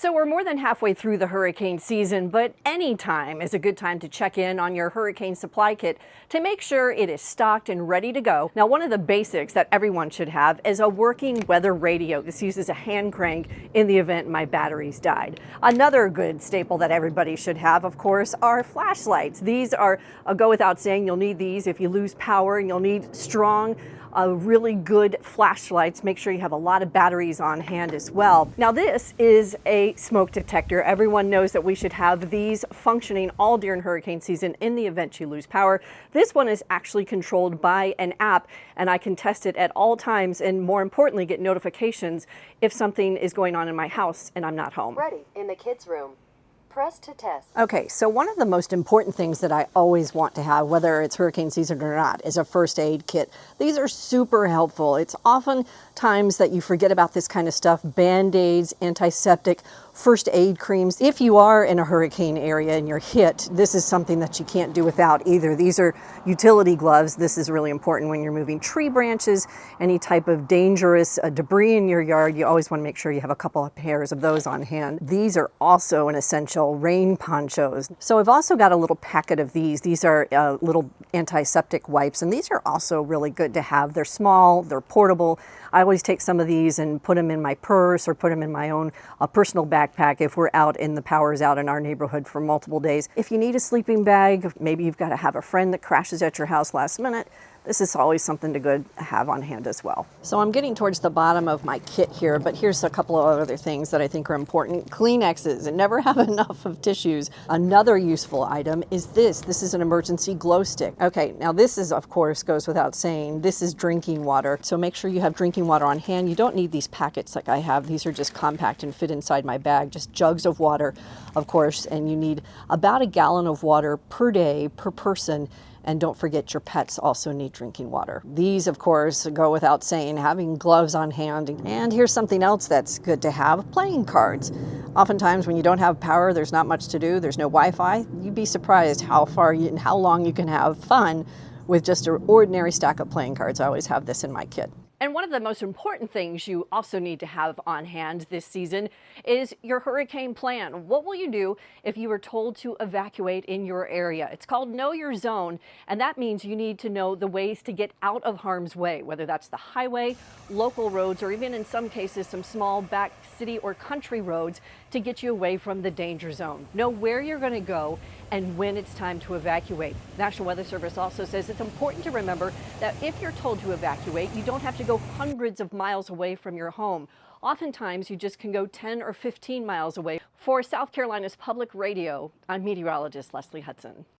So we're more than halfway through the hurricane season, but any time is a good time to check in on your hurricane supply kit to make sure it is stocked and ready to go. Now, one of the basics that everyone should have is a working weather radio. This uses a hand crank in the event my batteries died. Another good staple that everybody should have, of course, are flashlights. These are, go without saying, you'll need these if you lose power, and you'll need strong, really good flashlights. Make sure you have a lot of batteries on hand as well. Now, this is a smoke detector. Everyone knows that we should have these functioning all during hurricane season in the event you lose power. This one is actually controlled by an app, and I can test it at all times and, more importantly, get notifications if something is going on in my house and I'm not home. Ready in the kids' room. Press to test. Okay, so one of the most important things that I always want to have, whether it's hurricane season or not, is a first aid kit. These are super helpful. It's often times that you forget about this kind of stuff: Band-Aids, antiseptic, first aid creams. If you are in a hurricane area and you're hit, this is something that you can't do without either. These are utility gloves. This is really important when you're moving tree branches, any type of dangerous debris in your yard. You always want to make sure you have a couple of pairs of those on hand. These are also an essential. Rain ponchos. So I've also got a little packet of these. These are little antiseptic wipes, and these are also really good to have. They're small, they're portable. I always take some of these and put them in my purse or put them in my own personal backpack if we're out and the power's out in our neighborhood for multiple days. If you need a sleeping bag, maybe you've got to have a friend that crashes at your house last minute, this is always something to good have on hand as well. So I'm getting towards the bottom of my kit here, but here's a couple of other things that I think are important. Kleenexes, and never have enough of tissues. Another useful item is this. This is an emergency glow stick. Okay, now this is, of course, goes without saying, this is drinking water. So make sure you have drinking water on hand. You don't need these packets like I have. These are just compact and fit inside my bag. Just jugs of water, of course, and you need about a gallon of water per day per person. And don't forget, your pets also need drinking water. These, of course, go without saying, having gloves on hand. And here's something else that's good to have: playing cards. Oftentimes when you don't have power, there's not much to do, there's no Wi-Fi. You'd be surprised how far and how long you can have fun with just an ordinary stack of playing cards. I always have this in my kit. And one of the most important things you also need to have on hand this season is your hurricane plan. What will you do if you were told to evacuate in your area? It's called Know Your Zone, and that means you need to know the ways to get out of harm's way, whether that's the highway, local roads, or even in some cases some small back city or country roads to get you away from the danger zone. Know where you're going to go and when it's time to evacuate. National Weather Service also says it's important to remember that if you're told to evacuate, you don't have to go hundreds of miles away from your home. Oftentimes, you just can go 10 or 15 miles away. For South Carolina's Public Radio, I'm meteorologist Leslie Hudson.